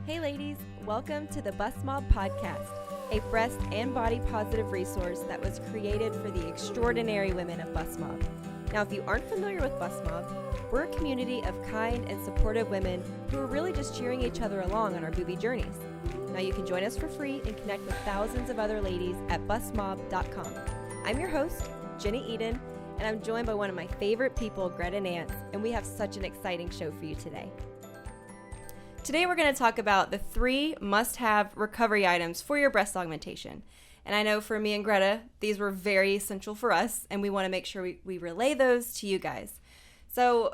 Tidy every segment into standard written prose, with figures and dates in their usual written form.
Hey ladies, welcome to the Bustmob podcast, a breast and body positive resource that was created for the extraordinary women of Bustmob. Now, if you aren't familiar with Bustmob, we're a community of kind and supportive women who are really just cheering each other along on our boobie journeys. Now, you can join us for free and connect with thousands of other ladies at bustmob.com. I'm your host, Jenny Eden, and I'm joined by one of my favorite people, Greta Nance, and we have such an exciting show for you today. Today we're going to talk about the 3 must-have recovery items for your breast augmentation. And I know for me and Greta, these were very essential for us, and we want to make sure we relay those to you guys. So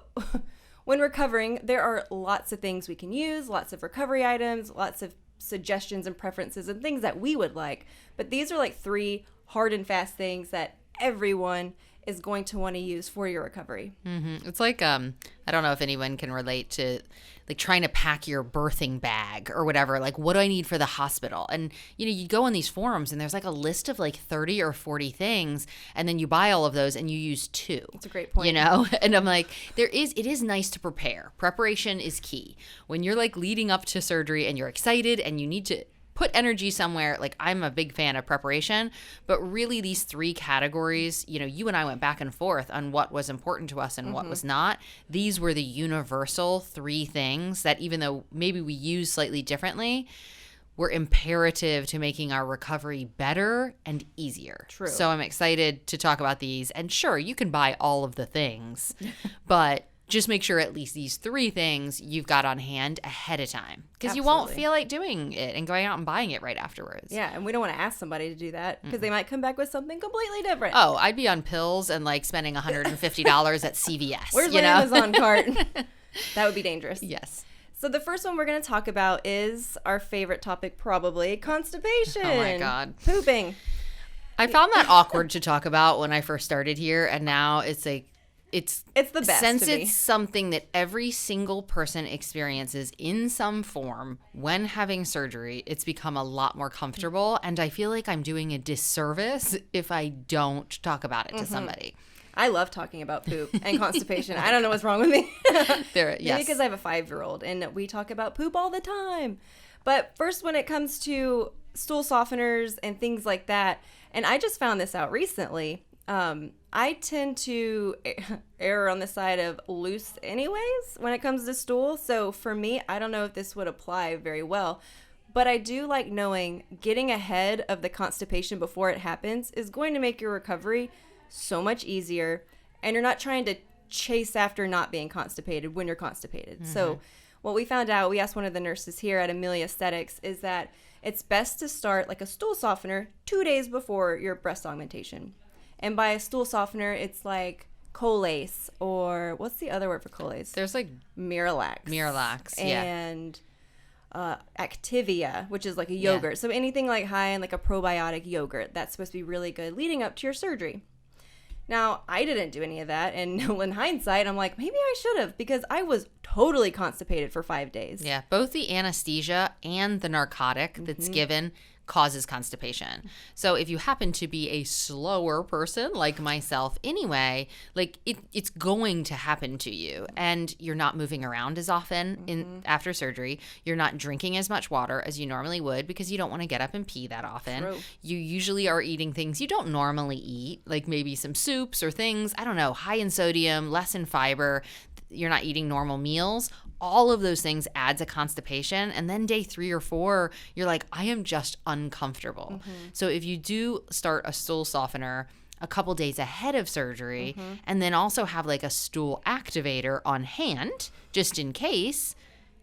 when recovering, there are lots of things we can use, lots of recovery items, lots of suggestions and preferences and things that we would like. But these are like 3 hard and fast things that everyone is going to want to use for your recovery. Mm-hmm. It's like, I don't know if anyone can relate to like trying to pack your birthing bag or whatever. Like, what do I need for the hospital? And, you go on these forums and there's like a list of like 30 or 40 things. And then you buy all of those and you use 2. That's a great point. And I'm like, it is nice to prepare. Preparation is key. When you're like leading up to surgery and you're excited and you need to put energy somewhere, like I'm a big fan of preparation, but really these 3 categories, you and I went back and forth on what was important to us and what was not. These were the universal 3 things that even though maybe we use slightly differently, were imperative to making our recovery better and easier. True. So I'm excited to talk about these. And sure, you can buy all of the things, but just make sure at least these 3 things you've got on hand ahead of time, because you won't feel like doing it and going out and buying it right afterwards. Yeah, and we don't want to ask somebody to do that because they might come back with something completely different. Oh, I'd be on pills and like spending $150 at CVS. Where's my Amazon cart? That would be dangerous. Yes. So the first one we're going to talk about is our favorite topic, probably constipation. Oh my God. Pooping. I found that awkward to talk about when I first started here, and now it's like, it's the best. Since it's something that every single person experiences in some form when having surgery, it's become a lot more comfortable. And I feel like I'm doing a disservice if I don't talk about it to somebody. I love talking about poop and constipation. I don't know what's wrong with me. Yes. Maybe because I have a 5-year-old and we talk about poop all the time. But first, when it comes to stool softeners and things like that, and I just found this out recently, I tend to err on the side of loose anyways when it comes to stool. So for me, I don't know if this would apply very well, but I do like knowing getting ahead of the constipation before it happens is going to make your recovery so much easier, and you're not trying to chase after not being constipated when you're constipated. So what we found out, we asked one of the nurses here at Amelia Aesthetics, is that it's best to start like a stool softener 2 days before your breast augmentation. And by a stool softener, it's like Colace, or what's the other word for Colace? There's like Miralax. yeah. And Activia, which is like a yogurt. Yeah. So anything like high in like a probiotic yogurt, that's supposed to be really good leading up to your surgery. Now, I didn't do any of that, and in hindsight, I'm like, maybe I should have, because I was totally constipated for 5 days. Yeah, both the anesthesia and the narcotic that's given causes constipation. So if you happen to be a slower person like myself anyway, like it's going to happen to you, and you're not moving around as often after surgery. You're not drinking as much water as you normally would because you don't want to get up and pee that often. True. You usually are eating things you don't normally eat, like maybe some soups or things, I don't know, high in sodium, less in fiber. You're not eating normal meals. All of those things adds a constipation. And then day 3 or 4, you're like, I am just uncomfortable. So if you do start a stool softener a couple days ahead of surgery, and then also have like a stool activator on hand, just in case,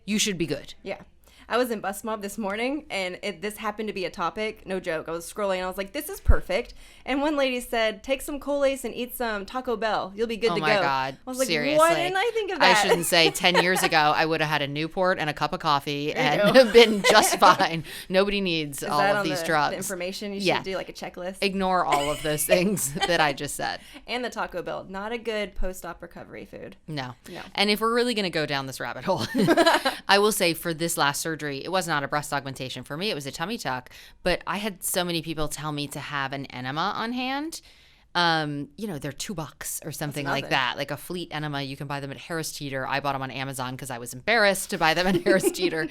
you should be good. Yeah. I was in Bustmob this morning, and this happened to be a topic. No joke. I was scrolling, and I was like, this is perfect. And one lady said, take some Colace and eat some Taco Bell. You'll be good to go. Oh, my God. I was like, seriously. why didn't I think of that? I shouldn't say 10 years ago, I would have had a Newport and a cup of coffee and been just fine. Nobody needs all of these drugs. The information? You should do like a checklist. Ignore all of those things that I just said. And the Taco Bell. Not a good post-op recovery food. No. And if we're really going to go down this rabbit hole, I will say for this last surgery, it was not a breast augmentation. For me, it was a tummy tuck, but I had so many people tell me to have an enema on hand. they're $2 or something like that. Like a Fleet enema, you can buy them at Harris Teeter. I bought them on Amazon because I was embarrassed to buy them at Harris Teeter.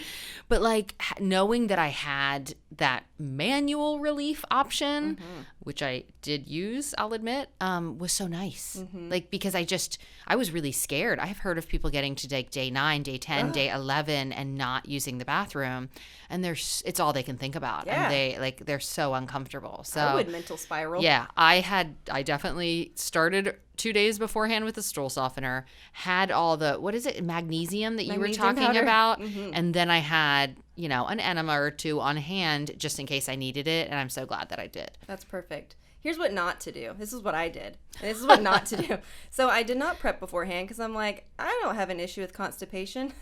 But like knowing that I had that manual relief option, which I did use, I'll admit, was so nice. Like, because I was really scared. I've heard of people getting to like day 9, day 10, day 11 and not using the bathroom. And it's all they can think about. Yeah. And they're so uncomfortable. So I would mental spiral. Yeah, I definitely started 2 days beforehand with a stool softener, had all the, what is it, magnesium that you were talking powder. about. And then I had, an enema or 2 on hand just in case I needed it. And I'm so glad that I did. That's perfect. Here's what not to do. This is what I did. And this is what not to do. So I did not prep beforehand because I'm like, I don't have an issue with constipation.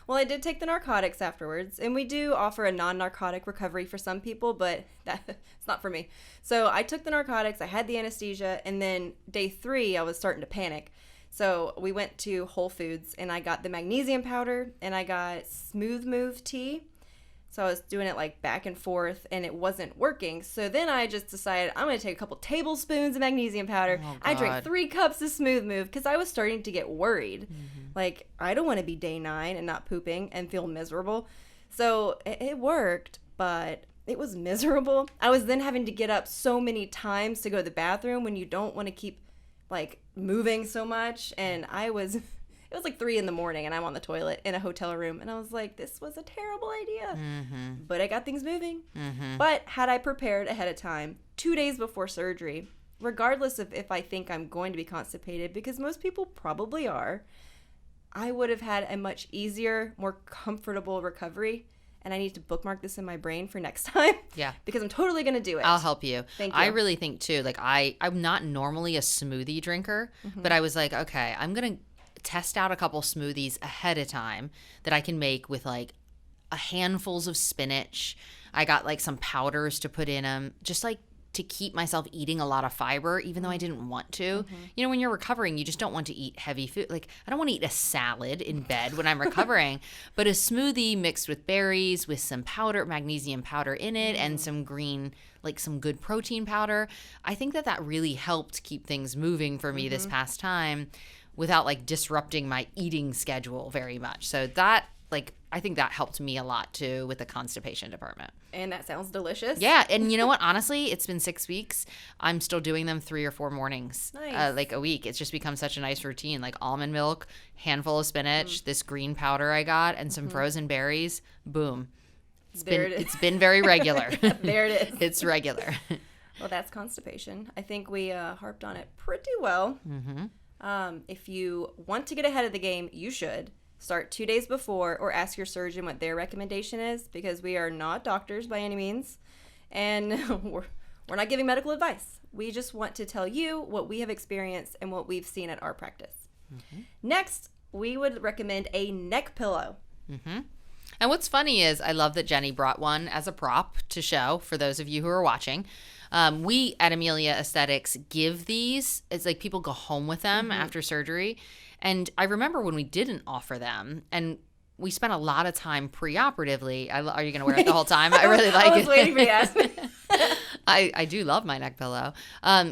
Well, I did take the narcotics afterwards. And we do offer a non-narcotic recovery for some people, but it's not for me. So I took the narcotics. I had the anesthesia. And then day 3, I was starting to panic. So we went to Whole Foods and I got the magnesium powder and I got Smooth Move tea. So I was doing it like back and forth and it wasn't working. So then I just decided I'm going to take a couple tablespoons of magnesium powder. Oh, I drank 3 cups of Smooth Move because I was starting to get worried. Like, I don't want to be day 9 and not pooping and feel miserable. So it worked, but it was miserable. I was then having to get up so many times to go to the bathroom when you don't want to keep like moving so much. And it was like 3 a.m. and I'm on the toilet in a hotel room. And I was like, this was a terrible idea. But I got things moving. But had I prepared ahead of time, 2 days before surgery, regardless of if I think I'm going to be constipated, because most people probably are, I would have had a much easier, more comfortable recovery. And I need to bookmark this in my brain for next time. Yeah. Because I'm totally going to do it. I'll help you. Thank you. I really think, too, like I'm not normally a smoothie drinker, but I was like, okay, I'm going to test out a couple smoothies ahead of time that I can make with like handfuls of spinach. I got like some powders to put in them, just like to keep myself eating a lot of fiber, even though I didn't want to. When you're recovering, you just don't want to eat heavy food. Like, I don't want to eat a salad in bed when I'm recovering, but a smoothie mixed with berries with some powder, magnesium powder in it, and some green, like some good protein powder. I think that really helped keep things moving for me this past time without like disrupting my eating schedule very much. So that, like, I think that helped me a lot too with the constipation department. And that sounds delicious. Yeah. And you know what? Honestly, it's been 6 weeks. I'm still doing them 3 or 4 mornings, like a week. It's just become such a nice routine. Like almond milk, handful of spinach, this green powder I got, and some frozen berries. Boom. It's been very regular. There it is. It's regular. Well, that's constipation. I think we harped on it pretty well. If you want to get ahead of the game, you should start 2 days before or ask your surgeon what their recommendation is, because we are not doctors by any means, and we're not giving medical advice. We just want to tell you what we have experienced and what we've seen at our practice. Next, we would recommend a neck pillow. And what's funny is I love that Jenny brought one as a prop to show for those of you who are watching. We at Amelia Aesthetics give these. It's like people go home with them after surgery. And I remember when we didn't offer them, and we spent a lot of time pre-operatively. Are you going to wear it the whole time? I really like it. I was waiting for you to ask me. I do love my neck pillow.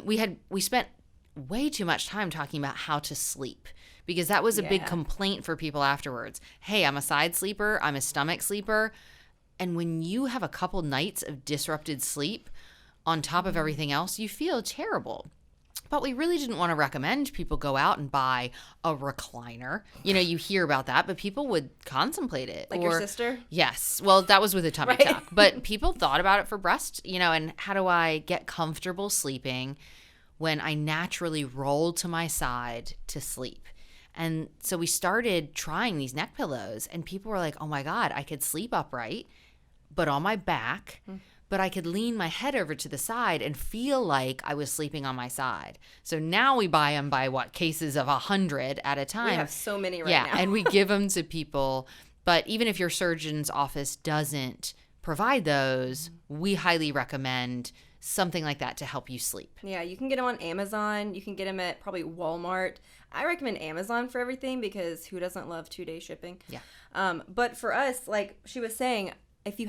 We spent way too much time talking about how to sleep, because that was a big complaint for people afterwards. Hey, I'm a side sleeper. I'm a stomach sleeper. And when you have a couple nights of disrupted sleep on top of everything else, you feel terrible. But we really didn't want to recommend people go out and buy a recliner. You hear about that, but people would contemplate it. Like your sister? Yes. Well, that was with a tummy tuck. But people thought about it for breast, and how do I get comfortable sleeping when I naturally roll to my side to sleep? And so we started trying these neck pillows, and people were like, oh my God, I could sleep upright, but on my back. But I could lean my head over to the side and feel like I was sleeping on my side. So now we buy them by cases of 100 at a time. We have so many now. Yeah, and we give them to people. But even if your surgeon's office doesn't provide those, we highly recommend something like that to help you sleep. Yeah, you can get them on Amazon. You can get them at probably Walmart. I recommend Amazon for everything, because who doesn't love 2-day shipping? Yeah. But for us, like she was saying, if you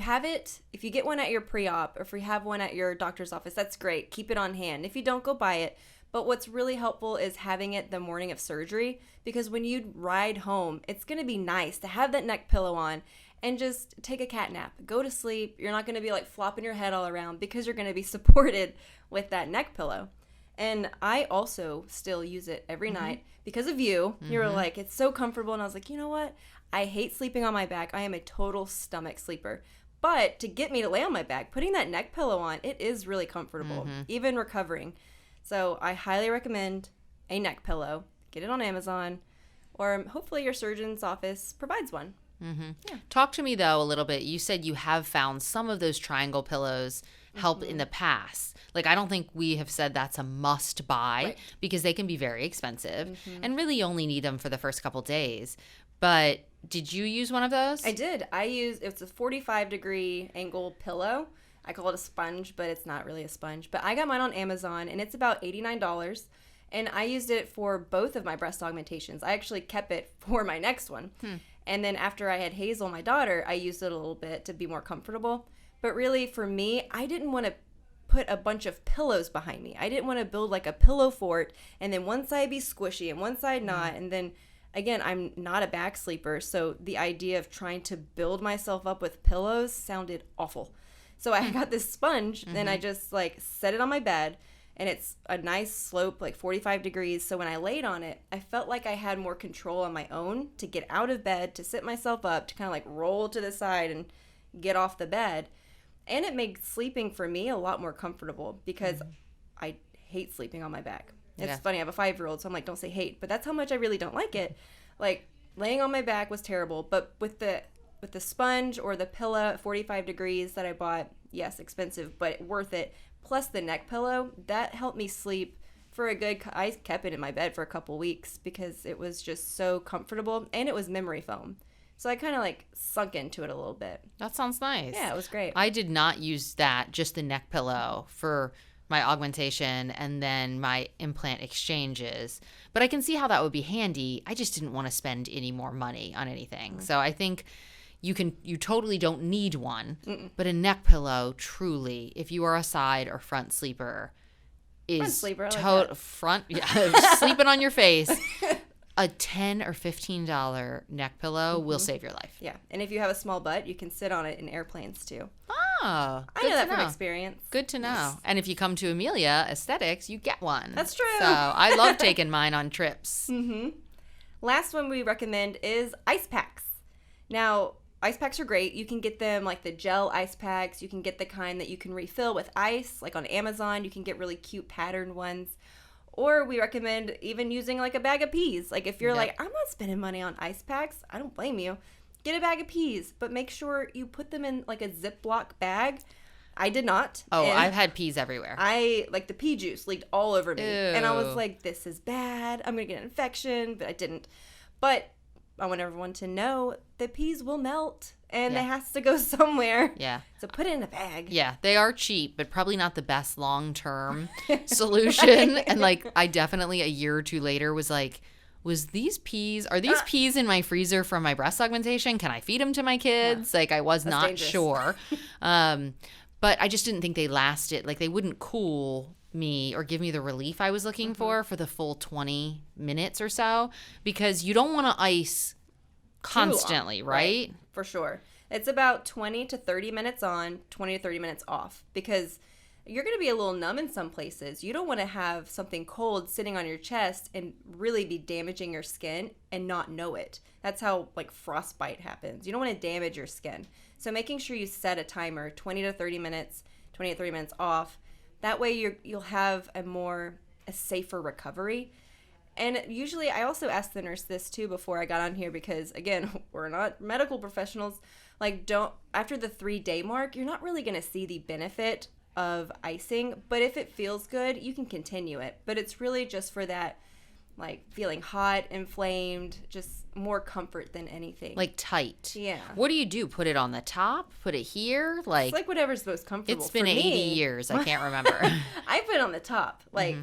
get one at your pre-op, or if you have one at your doctor's office, that's great. Keep it on hand. If you don't, go buy it. But what's really helpful is having it the morning of surgery, because when you ride home, it's going to be nice to have that neck pillow on and just take a cat nap. Go to sleep. You're not going to be like flopping your head all around because you're going to be supported with that neck pillow. And I also still use it every night because of you. You were like, it's so comfortable. And I was like, you know what? I hate sleeping on my back. I am a total stomach sleeper. But to get me to lay on my back, putting that neck pillow on, it is really comfortable, even recovering. So I highly recommend a neck pillow. Get it on Amazon, or hopefully your surgeon's office provides one. Yeah. Talk to me, though, a little bit. You said you have found some of those triangle pillows help in the past. Like, I don't think we have said that's a must buy because they can be very expensive and really you only need them for the first couple days. But did you use one of those? I did. It's a 45-degree angle pillow. I call it a sponge, but it's not really a sponge. But I got mine on Amazon, and it's about $89. And I used it for both of my breast augmentations. I actually kept it for my next one. And then after I had Hazel, my daughter, I used it a little bit to be more comfortable. But really, for me, I didn't want to put a bunch of pillows behind me. I didn't want to build like a pillow fort, and then one side be squishy and one side not. And then, again, I'm not a back sleeper, so the idea of trying to build myself up with pillows sounded awful. So I got this sponge, and I just like set it on my bed, and it's a nice slope, like 45 degrees. So when I laid on it, I felt like I had more control on my own to get out of bed, to sit myself up, to kind of like roll to the side and get off the bed. And it made sleeping for me a lot more comfortable because I hate sleeping on my back. It's funny, I have a 5-year-old, so I'm like, don't say hate, but that's how much I really don't like it. Like, laying on my back was terrible, but with the sponge or the pillow at 45 degrees that I bought, yes, expensive, but worth it, plus the neck pillow, that helped me sleep for a good, I kept it in my bed for a couple weeks because it was just so comfortable, and it was memory foam. So I kind of like sunk into it a little bit. That sounds nice. Yeah, it was great. I did not use that, just the neck pillow for my augmentation and then my implant exchanges. But I can see how that would be handy. I just didn't want to spend any more money on anything. So I think you totally don't need one. But a neck pillow, truly, if you are a side or front sleeper, is sleeping on your face. A $10 or $15 neck pillow will save your life. Yeah, and if you have a small butt, you can sit on it in airplanes too. Oh, I know that from experience. Good to know. And if you come to Amelia Aesthetics, you get one. That's true. So I love taking mine on trips. Last one we recommend is ice packs. Now, ice packs are great. You can get them like the gel ice packs. You can get the kind that you can refill with ice, like on Amazon. You can get really cute patterned ones. Or we recommend even using like a bag of peas. Like if you're like, I'm not spending money on ice packs, I don't blame you. Get a bag of peas, but make sure you put them in like a Ziploc bag. I did not. Oh, I've had peas everywhere. Like the pea juice leaked all over me. Ew. And I was like, this is bad. I'm going to get an infection, but I didn't. But I want everyone to know that peas will melt and it has to go somewhere. Yeah. So put it in a bag. Yeah. They are cheap, but probably not the best long-term solution. And like, I definitely a year or two later was like, are these peas in my freezer from my breast augmentation? Can I feed them to my kids? Like I was not dangerous. sure. But I just didn't think they lasted. Like they wouldn't cool me or give me the relief I was looking for the full 20 minutes or so, because you don't want to ice constantly, right? For sure. It's about 20 to 30 minutes on, 20 to 30 minutes off, because you're going to be a little numb in some places. You don't want to have something cold sitting on your chest and really be damaging your skin and not know it. That's how like frostbite happens. You don't want to damage your skin. So making sure you set a timer, 20 to 30 minutes off. That way you'll have a safer recovery. And usually I also asked the nurse this too before I got on here, because again, we're not medical professionals. Like after the 3-day mark, you're not really going to see the benefit of icing, but if it feels good, you can continue it. But it's really just for that like feeling hot, inflamed, just more comfort than anything. Like tight. Yeah. What do? Put it on the top? Put it here? Like, it's like whatever's most comfortable. It's been for 80 me, years. I can't remember. I put it on the top. Like,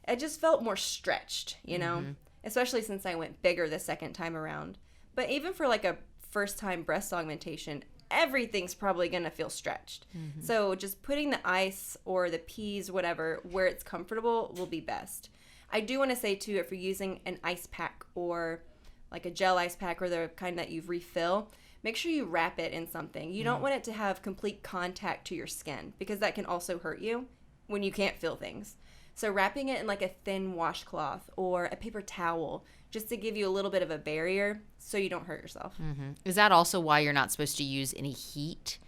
I just felt more stretched, you know, especially since I went bigger the second time around. But even for like a first time breast augmentation, everything's probably going to feel stretched. So just putting the ice or the peas, whatever, where it's comfortable will be best. I do want to say, too, if you're using an ice pack or like a gel ice pack or the kind that you refill, make sure you wrap it in something. You don't want it to have complete contact to your skin because that can also hurt you when you can't feel things. So wrapping it in like a thin washcloth or a paper towel just to give you a little bit of a barrier so you don't hurt yourself. Is that also why you're not supposed to use any heat?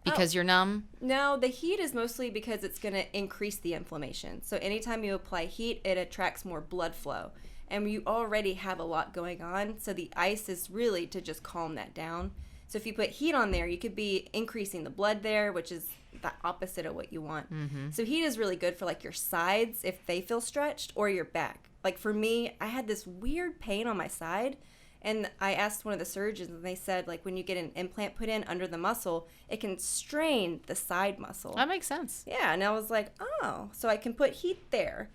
Because you're numb? No, the heat is mostly because it's going to increase the inflammation. So anytime you apply heat, it attracts more blood flow. And you already have a lot going on, so the ice is really to just calm that down. So if you put heat on there, you could be increasing the blood there, which is the opposite of what you want. So heat is really good for like your sides if they feel stretched, or your back. Like for me, I had this weird pain on my side, and I asked one of the surgeons, and they said like when you get an implant put in under the muscle, it can strain the side muscle. That makes sense. Yeah, and I was like, oh, so I can put heat there.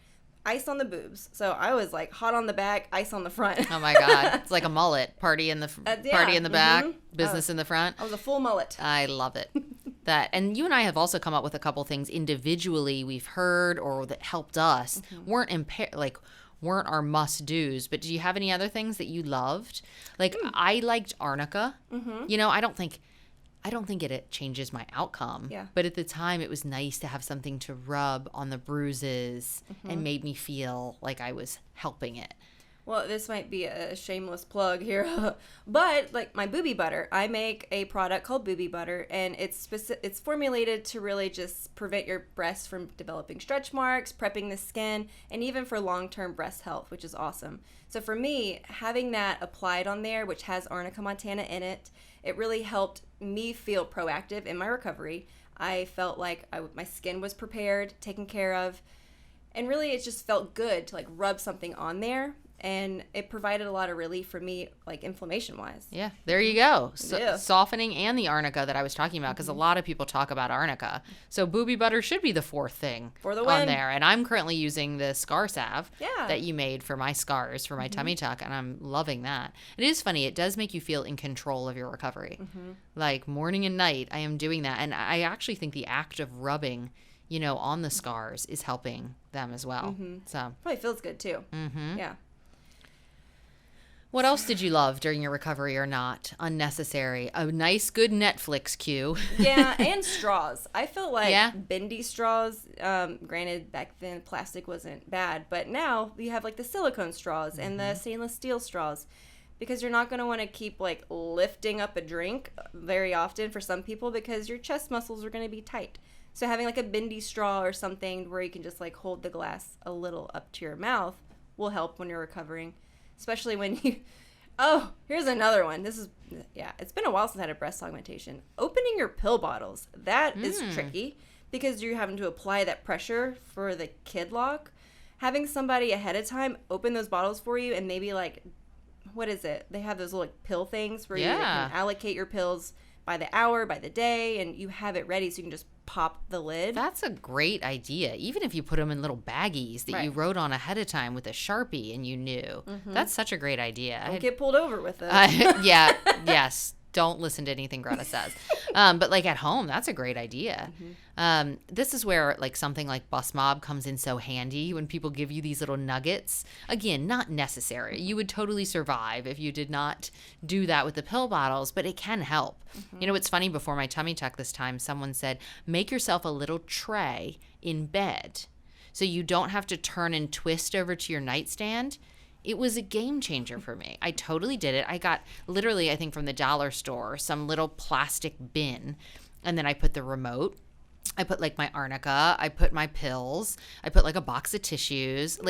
Ice on the boobs. So I was like hot on the back, ice on the front. Oh my God. It's like a mullet. Party in the party in the back, business in the front. I was a full mullet. I love it. And you and I have also come up with a couple things individually we've heard or that helped us. Weren't our must-dos, but do you have any other things that you loved? Like I liked arnica. You know, I don't think it changes my outcome. Yeah. But at the time, it was nice to have something to rub on the bruises and made me feel like I was helping it. Well, this might be a shameless plug here, but like my Boobie Butter, I make a product called Boobie Butter, and it's formulated to really just prevent your breasts from developing stretch marks, prepping the skin, and even for long-term breast health, which is awesome. So for me, having that applied on there, which has Arnica montana in it, it really helped me feel proactive in my recovery. I felt like my skin was prepared, taken care of, and really it just felt good to like rub something on there. And it provided a lot of relief for me, like inflammation-wise. Yeah, there you go. Yeah. Softening and the arnica that I was talking about, because a lot of people talk about arnica. So Boobie Butter should be the fourth thing for the on win. there. And I'm currently using the scar salve that you made for my scars, for my tummy tuck, and I'm loving that. It is funny. It does make you feel in control of your recovery. Like morning and night, I am doing that. And I actually think the act of rubbing, you know, on the scars is helping them as well. So probably feels good too. Yeah. What else did you love during your recovery or not? Unnecessary. A nice, good Netflix cue. Yeah, and straws. I felt like bendy straws. Granted, back then plastic wasn't bad, but now you have like the silicone straws and the stainless steel straws, because you're not going to want to keep like lifting up a drink very often for some people because your chest muscles are going to be tight. So having like a bendy straw or something where you can just like hold the glass a little up to your mouth will help when you're recovering. Especially when you, here's another one. It's been a while since I had a breast augmentation. Opening your pill bottles, that is tricky because you're having to apply that pressure for the kid lock. Having somebody ahead of time open those bottles for you and maybe like, what is it? They have those little like, pill things where you can allocate your pills by the hour, by the day, and you have it ready so you can just pop the lid. That's a great idea. Even if you put them in little baggies that you wrote on ahead of time with a Sharpie and you knew. That's such a great idea. Don't get pulled over with it. Yes. Don't listen to anything Greta says. But like at home, that's a great idea. This is where like something like Bustmob comes in so handy when people give you these little nuggets. Again, not necessary. You would totally survive if you did not do that with the pill bottles, but it can help. You know, it's funny, before my tummy tuck this time, someone said, make yourself a little tray in bed so you don't have to turn and twist over to your nightstand. It was a game changer for me. I totally did it. I got literally, I think from the dollar store, some little plastic bin, and then I put the remote. I put like my arnica. I put my pills. I put like a box of tissues.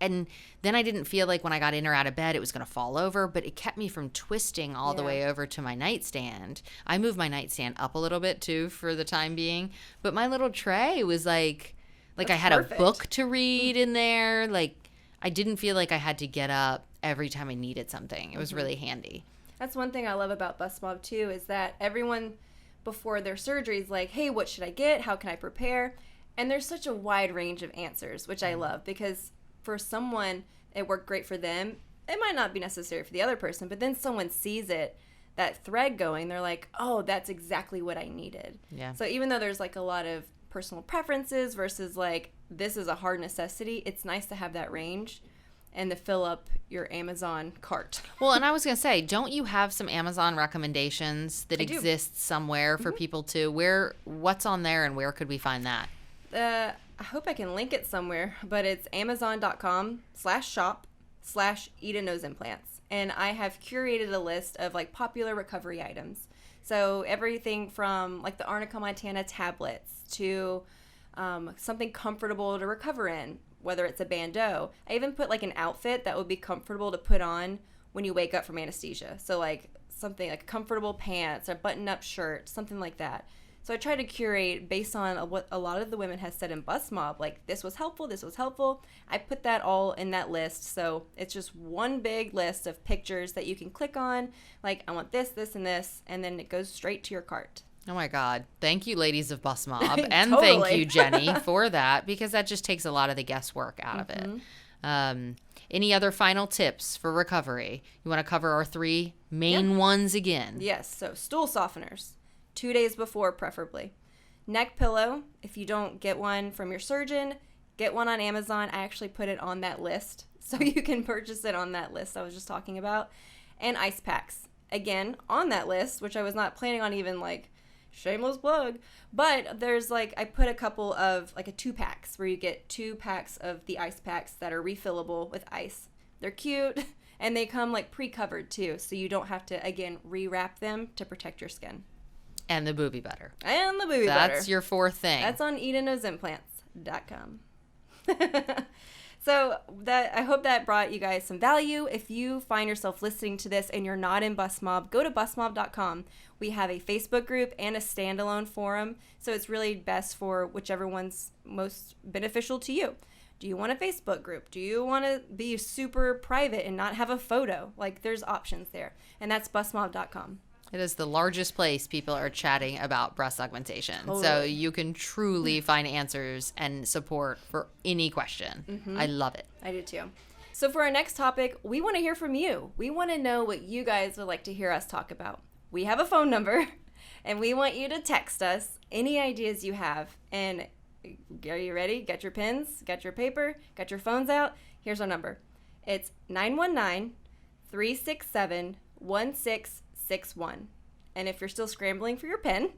And then I didn't feel like when I got in or out of bed it was going to fall over, but it kept me from twisting all the way over to my nightstand. I moved my nightstand up a little bit too for the time being, but my little tray was like I had a book to read in there. Like, I didn't feel like I had to get up every time I needed something. It was really handy. That's one thing I love about Bustmob too, is that everyone before their surgery is like, hey, what should I get? How can I prepare? And there's such a wide range of answers, which I love, because for someone, it worked great for them. It might not be necessary for the other person, but then someone sees it that thread going, they're like, oh, that's exactly what I needed. Yeah. So even though there's like a lot of personal preferences versus like this is a hard necessity, it's nice to have that range and to fill up your Amazon cart. Well, and I was going to say, don't you have some Amazon recommendations that exist somewhere for people to, what's on there and where could we find that? I hope I can link it somewhere, but it's amazon.com/shop/Eda nose implants. And I have curated a list of like popular recovery items. So everything from like the Arnica Montana tablets to something comfortable to recover in, whether it's a bandeau. I even put like an outfit that would be comfortable to put on when you wake up from anesthesia. So like something like comfortable pants or button-up shirt, something like that. So I try to curate based on what a lot of the women has said in Bustmob, like this was helpful, this was helpful. I put that all in that list. So it's just one big list of pictures that you can click on, like I want this, this, and this, and then it goes straight to your cart. Oh my God. Thank you, ladies of Bustmob. And Totally. thank you, Jenny, for that, because that just takes a lot of the guesswork out of it. Any other final tips for recovery? You want to cover our 3 main ones again? Yes. So stool softeners, 2 days before preferably. Neck pillow, if you don't get one from your surgeon, get one on Amazon. I actually put it on that list, so you can purchase it on that list I was just talking about. And ice packs, again, on that list, which I was not planning on even like, shameless plug, but there's like, I put a couple of like a 2-packs where you get 2 packs of the ice packs that are refillable with ice. They're cute and they come like pre-covered too, so you don't have to again rewrap them to protect your skin. And the Boobie Butter. And the Boobie Butter. That's your 4th thing. That's on EdaNoseImplants.com. So that, I hope that brought you guys some value. If you find yourself listening to this and you're not in Bustmob, go to bustmob.com. We have a Facebook group and a standalone forum, so it's really best for whichever one's most beneficial to you. Do you want a Facebook group? Do you want to be super private and not have a photo? Like, there's options there, and that's bustmob.com. It is the largest place people are chatting about breast augmentation. Totally. So you can truly find answers and support for any question. I love it. I do too. So for our next topic, we want to hear from you. We want to know what you guys would like to hear us talk about. We have a phone number, and we want you to text us any ideas you have. And are you ready? Got your pens? Got your paper? Got your phones out? Here's our number. It's 919-367-1661. And if you're still scrambling for your pen,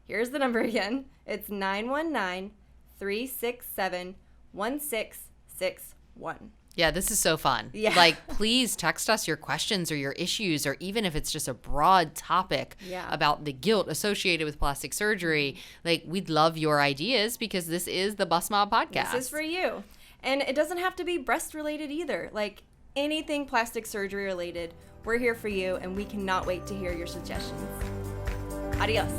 here's the number again. It's 919-367-1661. Yeah, this is so fun. Yeah. Like, please text us your questions or your issues, or even if it's just a broad topic about the guilt associated with plastic surgery. Like, we'd love your ideas because this is the Bustmob podcast. This is for you. And it doesn't have to be breast related either. Like, anything plastic surgery related, we're here for you, and we cannot wait to hear your suggestions. Adios.